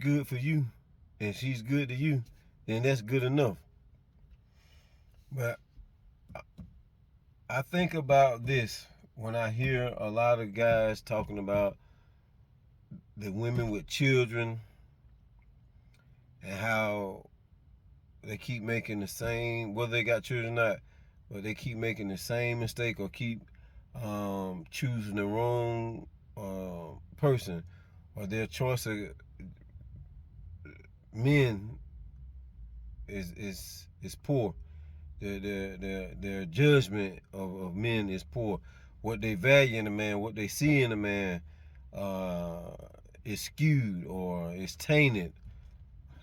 good for you and she's good to you, then that's good enough. But I think about this when I hear a lot of guys talking about the women with children and how they keep making the same, whether they got children or not, but they keep making the same mistake or keep choosing the wrong person, or their choice of men is poor. Their judgment of men is poor. What they value in a man, what they see in a man, is skewed or is tainted,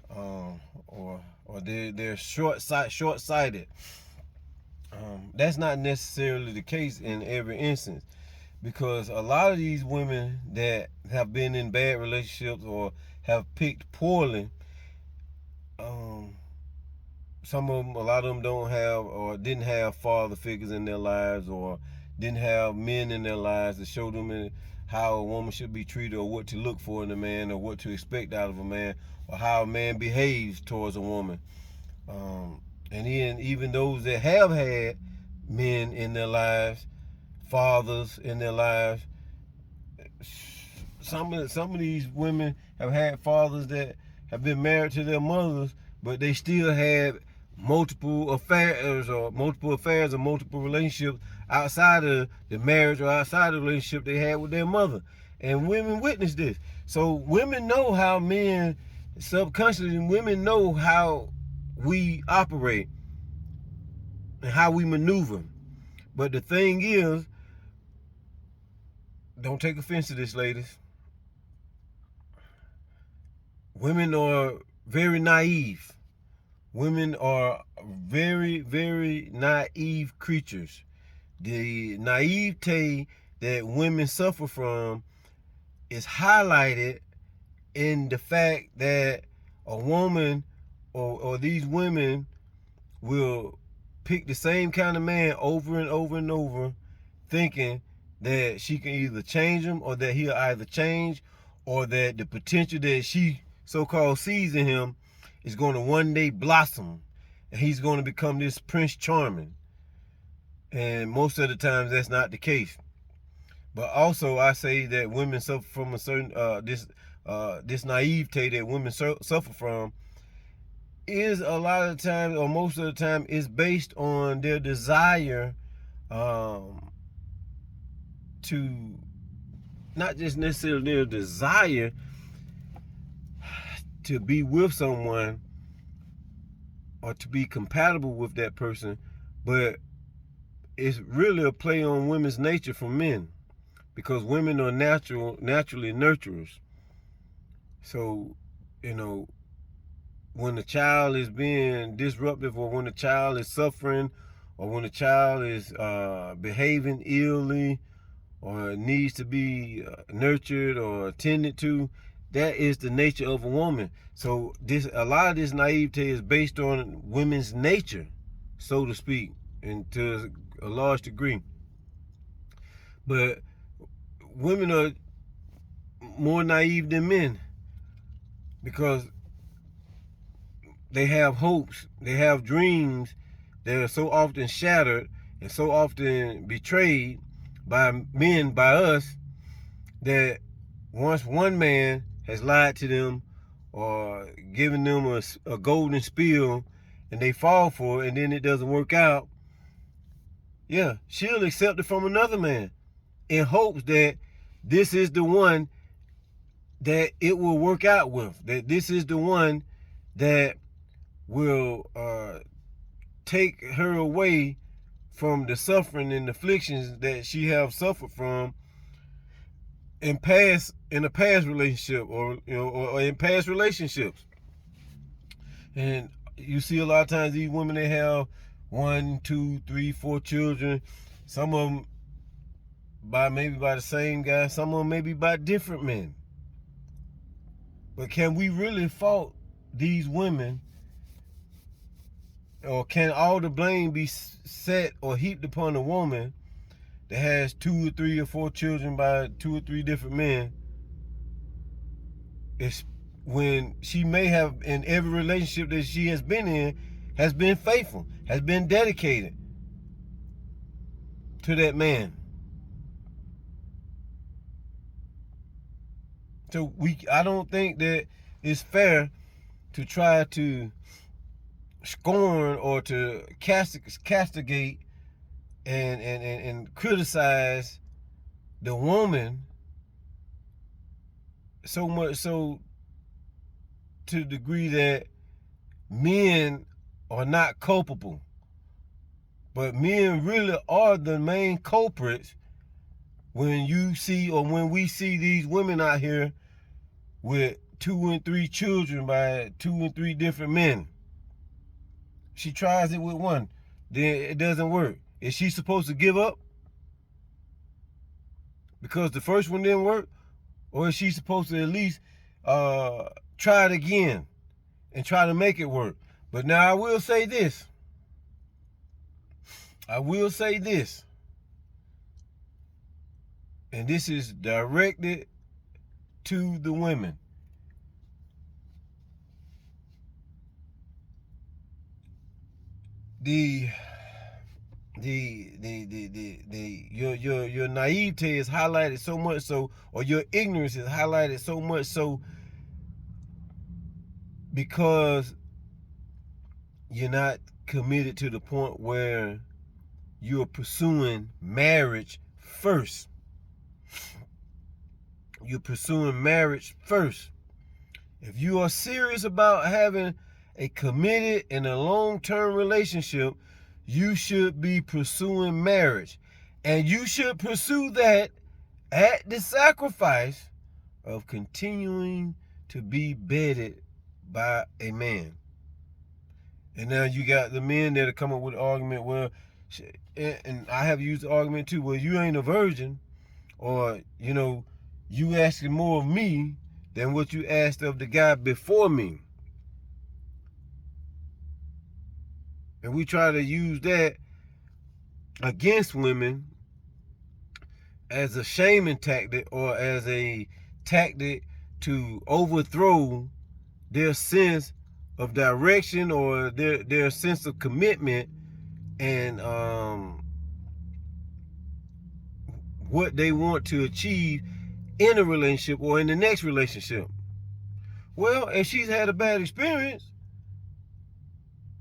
or they're short-sighted. That's not necessarily the case in every instance, because a lot of these women that have been in bad relationships or have picked poorly, some of them, a lot of them don't have or didn't have father figures in their lives, or didn't have men in their lives to show them how a woman should be treated, or what to look for in a man, or what to expect out of a man, or how a man behaves towards a woman. And then even those that have had men in their lives, fathers in their lives, some of these women have had fathers that have been married to their mothers, but they still had multiple affairs or multiple relationships outside of the marriage or outside of the relationship they had with their mother. And women witness this. So women know how men, subconsciously, women know how we operate and how we maneuver. But the thing is, don't take offense to this, ladies. Women are very naive. Women are very, very naive creatures. The naivete that women suffer from is highlighted in the fact that a woman or these women will pick the same kind of man over and over and over, thinking that she can either change him, or that he'll either change, or that the potential that she so-called sees in him is going to one day blossom and he's going to become this Prince Charming. And most of the times that's not the case. But also I say that women suffer from a certain this naivete that women suffer from is a lot of times, or most of the time, is based on their desire to, not just necessarily their desire to be with someone or to be compatible with that person, but it's really a play on women's nature from men, because women are naturally nurturers. So, when the child is being disruptive, or when the child is suffering, or when the child is behaving illy, or needs to be nurtured or attended to, that is the nature of a woman. So a lot of this naivete is based on women's nature, so to speak, and to a large degree. But women are more naive than men, because they have hopes, they have dreams that are so often shattered and so often betrayed by men, by us, that once one man has lied to them or given them a golden spiel and they fall for it, and then it doesn't work out, yeah, she'll accept it from another man in hopes that this is the one that it will work out with, that this is the one that will take her away from the suffering and afflictions that she have suffered from in a past relationship, or in past relationships. And you see a lot of times these women, they have 1, 2, 3, 4 children. Some of them maybe by the same guy, some of them maybe by different men. But can we really fault these women, or can all the blame be set or heaped upon a woman that has 2 or 3 or 4 children by 2 or 3 different men, when she may have, in every relationship that she has been in, has been faithful, has been dedicated to that man. So I don't think that it's fair to try to scorn or to castigate and criticize the woman so much so to the degree that men are not culpable. But men really are the main culprits when you see, or when we see these women out here with 2 and 3 children by 2 and 3 different men. She tries it with one, then it doesn't work. Is she supposed to give up because the first one didn't work? Or is she supposed to at least try it again and try to make it work? But now I will say this. And this is directed to the women. Your naivete is highlighted so much so, or your ignorance is highlighted so much so, because you're not committed to the point where you're pursuing marriage first. You're pursuing marriage first. If you are serious about having a committed and a long-term relationship, you should be pursuing marriage. And you should pursue that at the sacrifice of continuing to be bedded by a man. And now you got the men that are coming with the argument, well, and I have used the argument too, well, you ain't a virgin, or, you asking more of me than what you asked of the guy before me. And we try to use that against women as a shaming tactic, or as a tactic to overthrow their sense of direction, or their sense of commitment, and what they want to achieve in a relationship or in the next relationship. Well, if she's had a bad experience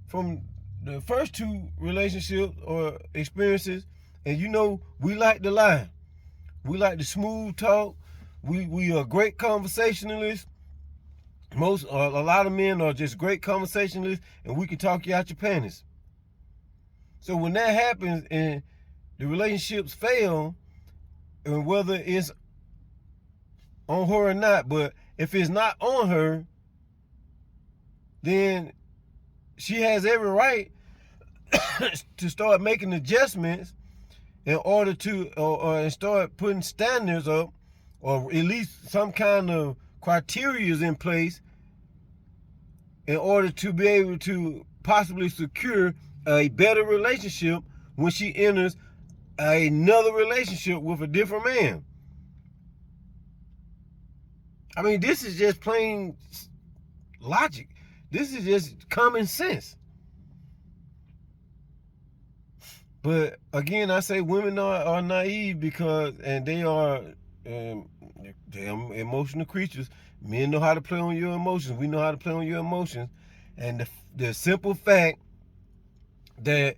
from the first 2 relationships or experiences, and we like to lie, we like to smooth talk, we are great conversationalists. A lot of men are just great conversationalists, and we can talk you out your panties. So when that happens and the relationships fail, and whether it's on her or not, but if it's not on her, then she has every right to start making adjustments in order to, or start putting standards up, or at least some kind of criteria in place in order to be able to possibly secure a better relationship when she enters another relationship with a different man. I mean, this is just plain logic. This is just common sense. But again, I say women are naive and they are emotional creatures. Men know how to play on your emotions. We know how to play on your emotions. And the simple fact that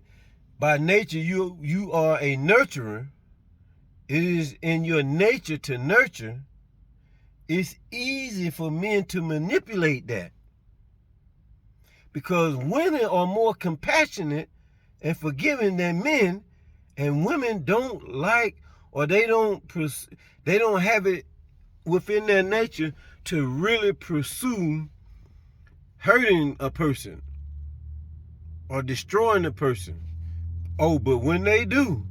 by nature you are a nurturer, it is in your nature to nurture. It's easy for men to manipulate that, because women are more compassionate and forgiving than men, and women don't like, or they don't have it within their nature to really pursue hurting a person or destroying a person. Oh, but when they do,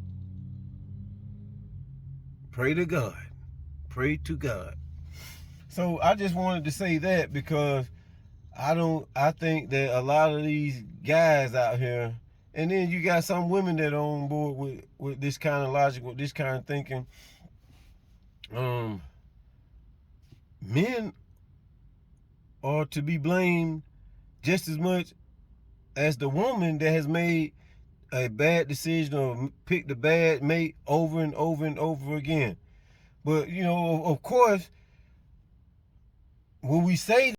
pray to God. Pray to God. So I just wanted to say that, because I think that a lot of these guys out here, and then you got some women that are on board with this kind of logic, with this kind of thinking. Men are to be blamed just as much as the woman that has made a bad decision or picked a bad mate over and over and over again. But, you know, of course, when we say